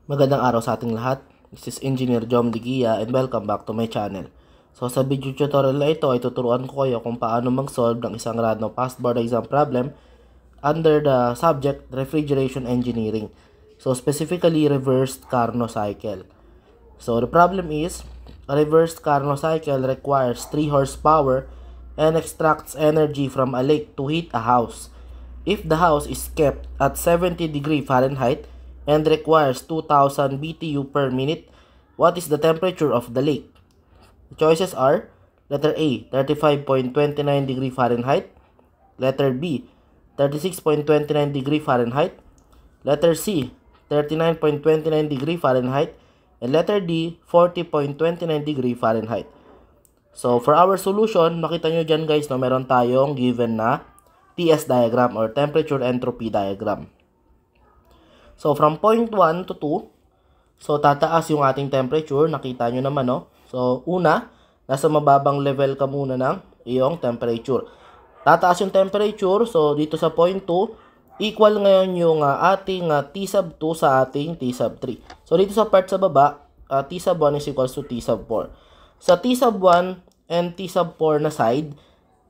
Magandang araw sa ating lahat. This is Engineer Jom Digia and welcome back to my channel. So sa video tutorial na ito ay tuturuan ko kayo kung paano mag-solve ng isang random past board exam problem under the subject refrigeration engineering. So specifically reversed Carnot cycle. So the problem is a reversed Carnot cycle requires 3 horsepower and extracts energy from a lake to heat a house. If the house is kept at 70° Fahrenheit and requires 2000 BTU per minute, what is the temperature of the lake? The choices are letter A, 35.29 degree Fahrenheit, letter B, 36.29 degree Fahrenheit, letter C, 39.29 degree Fahrenheit, and letter D, 40.29 degree Fahrenheit. So for our solution, makita nyo dyan guys, no, meron tayong given na TS diagram or temperature entropy diagram. So, from point 1 to 2, so tataas yung ating temperature. Nakita nyo naman, no? So, una, nasa mababang level ka muna ng iyong temperature. Tataas yung temperature. So, dito sa point 2, equal ngayon yung ating T sub 2 sa ating T sub 3. So, dito sa part sa baba, T sub 1 is equals to T sub 4. Sa T sub 1 and T sub 4 na side,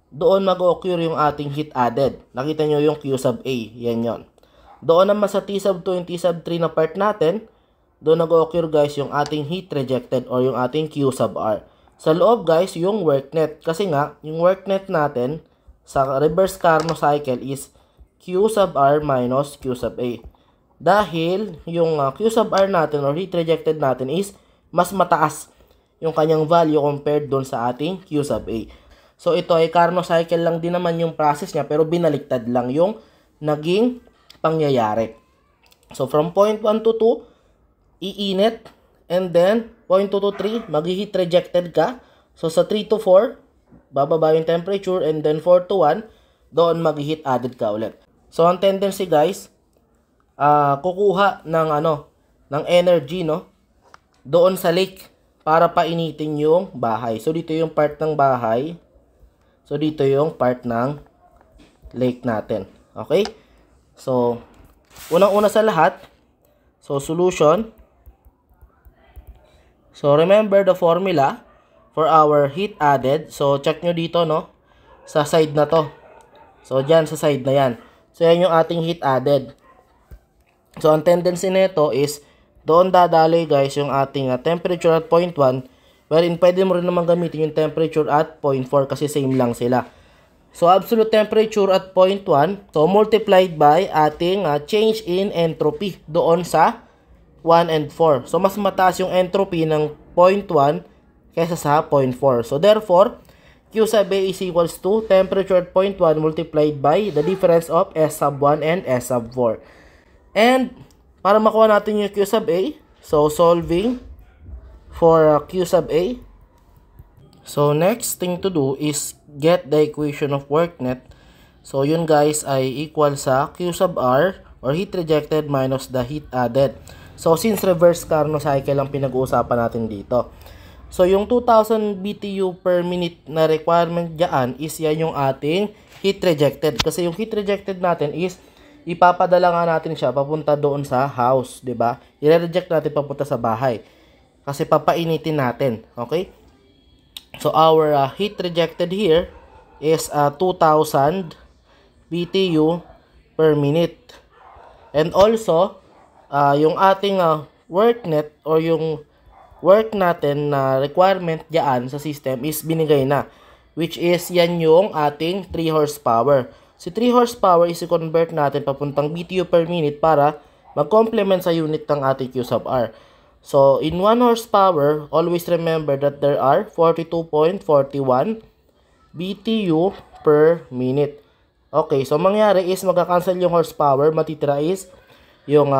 doon mag-occur yung ating heat added. Nakita nyo yung Q sub A. Yan yon. Doon naman sa T sub 2 and T sub 3 na part natin, doon nag-occur guys yung ating heat rejected or yung ating Q sub R. Sa loob guys, yung work net. Kasi nga, yung work net natin sa reverse Carnot cycle is Q sub R minus Q sub A. Dahil yung Q sub R natin or heat rejected natin is mas mataas yung kanyang value compared doon sa ating Q sub A. So ito ay Carnot cycle lang din naman yung process niya pero binaliktad lang yung naging pangyayari. So, from point 1 to 2, iinit. And then, point 2 to 3, mag-heat rejected ka. So, sa 3 to 4, bababa yung temperature. And then, 4 to 1, doon mag-heat added ka ulit. So, ang tendency guys, kukuha ng, ng energy, no? Doon sa lake para painitin yung bahay. So, dito yung part ng bahay. So, dito yung part ng lake natin. Okay? So, unang-una sa lahat, so solution. So, remember the formula for our heat added. So, check nyo dito, no? Sa side na to. So, dyan sa side na yan. So, yan yung ating heat added. So, ang tendency nito is, doon dadaloy guys yung ating temperature at 0.1, wherein pwede mo rin naman gamitin yung temperature at 0.4 kasi same lang sila. So, absolute temperature at 0.1. So, multiplied by ating change in entropy doon sa 1 and 4. So, mas mataas yung entropy ng 0.1 kaysa sa 0.4. So, therefore, Q sub A is equals to temperature at 0.1 multiplied by the difference of S sub 1 and S sub 4. And, para makuha natin yung Q sub A, so, solving for Q sub A. So, next thing to do is get the equation of work net. So, yun guys ay equal sa Q sub R or heat rejected minus the heat added. So, since reverse Carnot cycle ang pinag-uusapan natin dito. So, yung 2000 BTU per minute na requirement dyan is yan yung ating heat rejected. Kasi yung heat rejected natin is ipapadala nga natin siya papunta doon sa house, 'di ba? I-reject natin papunta sa bahay. Kasi papainitin natin, okay? So, our heat rejected here is 2000 BTU per minute. And also, yung ating work net or yung work natin na requirement dyan sa system is binigay na. Which is, yan yung ating 3 horsepower. Si 3 horsepower is i-convert natin papuntang BTU per minute para mag-complement sa unit ng ating Q sub R. So, in 1 horsepower, always remember that there are 42.41 BTU per minute. Okay, so mangyari is magka-cancel yung horsepower, matitira is yung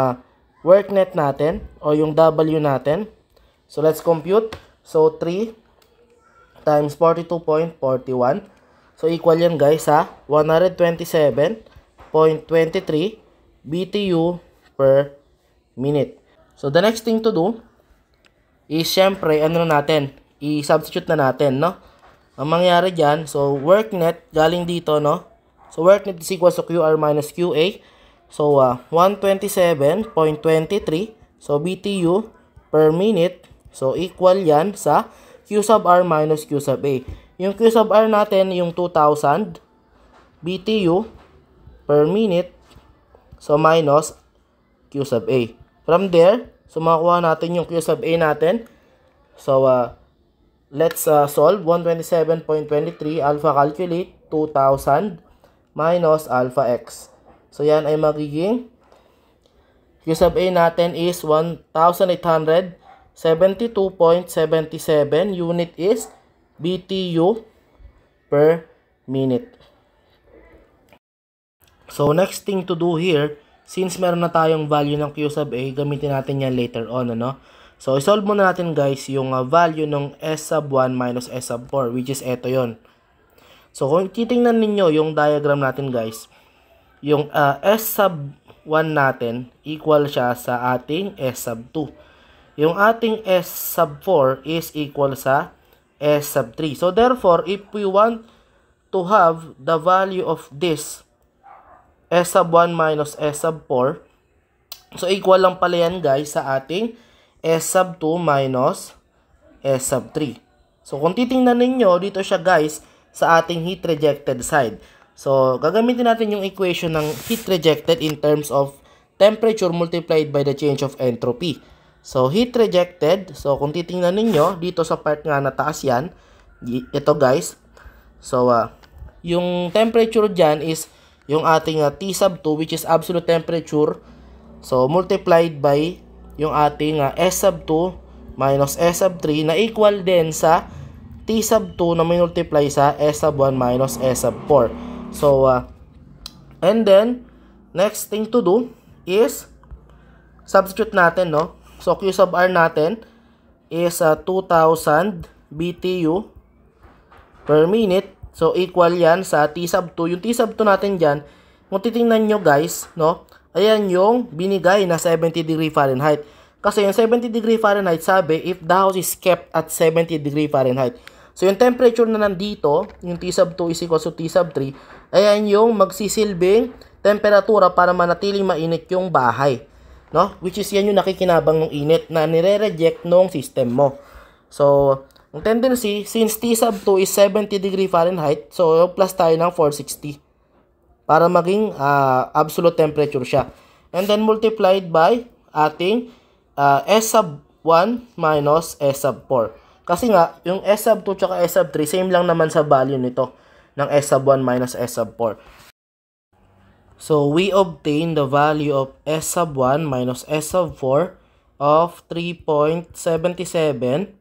work net natin o yung W natin. So, let's compute. So, 3 times 42.41. So, equal yan guys sa 127.23 BTU per minute. So, the next thing to do is, syempre, i-substitute na natin, no? Ang mangyari dyan, so, work net, galing dito, no? So, work net is equals to QR minus QA. So, 127.23 So, BTU per minute. So, equal yan sa Q sub R minus Q sub A. Yung Q sub R natin, yung 2,000 BTU per minute. So, minus Q sub A. From there, so makuha natin yung Q sub A natin. So, let's solve 127.23 alpha calculate 2,000 minus alpha x. So, yan ay magiging Q sub A natin is 1,872.77. Unit is BTU per minute. So, next thing to do here, since meron na tayong value ng Q sub A, gamitin natin yan later on, ano? So, isolve muna natin guys yung value ng S sub 1 minus S sub 4, which is eto yon. So, kung titingnan ninyo yung diagram natin guys, yung S sub 1 natin, equal siya sa ating S sub 2. Yung ating S sub 4 is equal sa S sub 3. So, therefore, if we want to have the value of this S sub 1 minus S sub 4, so equal lang pala yan guys sa ating S sub 2 minus S sub 3. So, kung titingnan ninyo, dito siya guys sa ating heat rejected side. So, gagamitin natin yung equation ng heat rejected in terms of temperature multiplied by the change of entropy. So, heat rejected, so kung titingnan ninyo, dito sa part nga na taas yan, ito guys. So, yung temperature dyan is yung ating T sub 2, which is absolute temperature. So, multiplied by yung ating S sub 2 minus S sub 3 na equal din sa T sub 2 na may multiply sa S sub 1 minus S sub 4. So, and then, next thing to do is substitute natin, no? So, Q sub R natin is 2,000 BTU per minute. So, equal yan sa T sub 2. Yung T sub 2 natin dyan, kung titingnan nyo guys, no? Ayan yung binigay na 70 degree Fahrenheit. Kasi yung 70 degree Fahrenheit, sabi, if the house is kept at 70 degree Fahrenheit. So, yung temperature na nandito, yung T sub 2 is equal to T sub 3, ayan yung magsisilbing temperatura para manatiling mainit yung bahay. No? Which is yan yung nakikinabang ng init na nire-reject nung system mo. So, ang tendency, since T sub 2 is 70 degree Fahrenheit, so plus tayo ng 460 para maging absolute temperature siya. And then multiplied by ating S sub 1 minus S sub 4. Kasi nga, yung S sub 2 tsaka S sub 3, same lang naman sa value nito ng S sub 1 minus S sub 4. So, we obtain the value of S sub 1 minus S sub 4 of 3.77.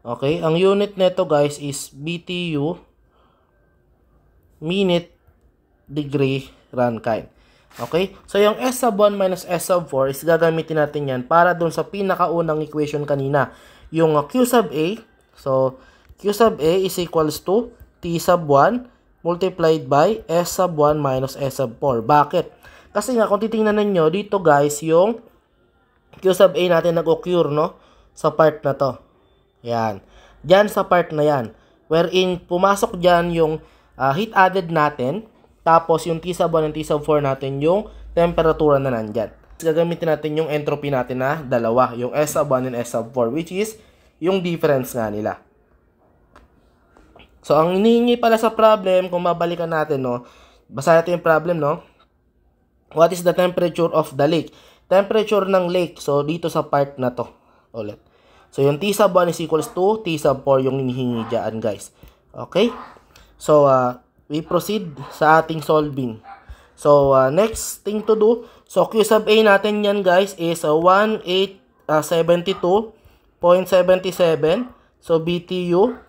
Okay, ang unit nito guys is BTU minute degree Rankine. Okay, so yung S sub 1 minus S sub 4 is gagamitin natin yan para dun sa pinakaunang equation kanina. Yung Q sub A, so Q sub A is equals to T sub 1 multiplied by S sub 1 minus S sub 4. Bakit? Kasi nga, kung titingnan ninyo, dito guys, yung Q sub A natin nag-occur, no? Sa part na to. Yan. Diyan sa part na yan. Wherein, pumasok dyan yung heat added natin, tapos yung T sub 1 and T sub 4 natin, yung temperatura na nandyan. Gagamitin natin yung entropy natin na dalawa, yung S sub 1 and S sub 4, which is yung difference nga nila. So, ang hinihingi pala sa problem, kung mabalikan natin, no, basa natin yung problem, no? What is the temperature of the lake? Temperature ng lake, so dito sa part na to, ulit. So, yung T sub 1 is equals to T sub 4 yung hinihingi dyan, guys. Okay? So, we proceed sa ating solving. So, next thing to do, so Q sub A natin yan guys is 1872.77. So, BTU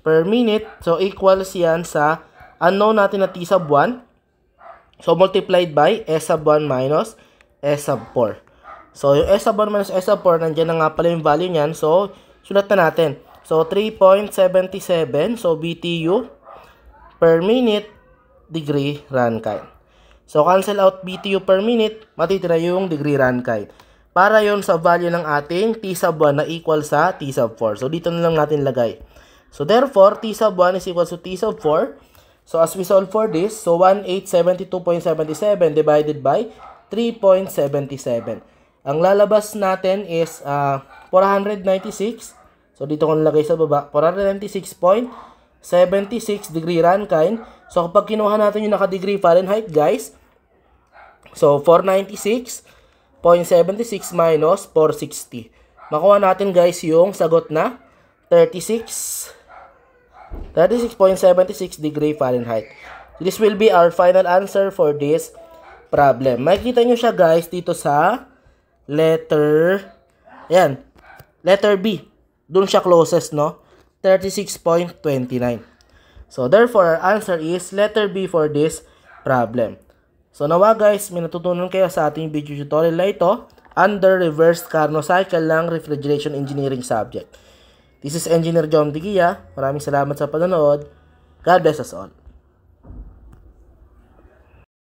per minute. So, equals yan sa unknown natin na T sub 1. So, multiplied by S sub 1 minus S sub 4. So, yung S sub 1 minus S sub 4, nandiyan na nga pala yung value niyan. So, sulat na natin. So, 3.77. So, BTU per minute degree Rankine. So, cancel out BTU per minute, matitira yung degree Rankine. Para yon sa value ng ating T sub 1 na equal sa T sub 4. So, dito na lang natin lagay. So, therefore, T sub 1 is equal to T sub 4. So, as we solve for this, so 1872.77 divided by 3.77. Ang lalabas natin is 496. So, dito ko nalagay sa baba, 496.76 degree Rankine. So, kapag kinuha natin yung naka-degree Fahrenheit, guys, so, 496.76 minus 460. Makuha natin, guys, yung sagot na 36.76 degree Fahrenheit. This will be our final answer for this problem. Makikita nyo siya, guys, dito sa letter B. Doon siya closest, no? 36.29. So, therefore, our answer is letter B for this problem. So, nawa, guys, may natutunan kayo sa ating video tutorial na ito under reverse Carnot cycle ng refrigeration engineering subject. This is Engineer Jom Digia. Maraming salamat sa panonood. God bless us all.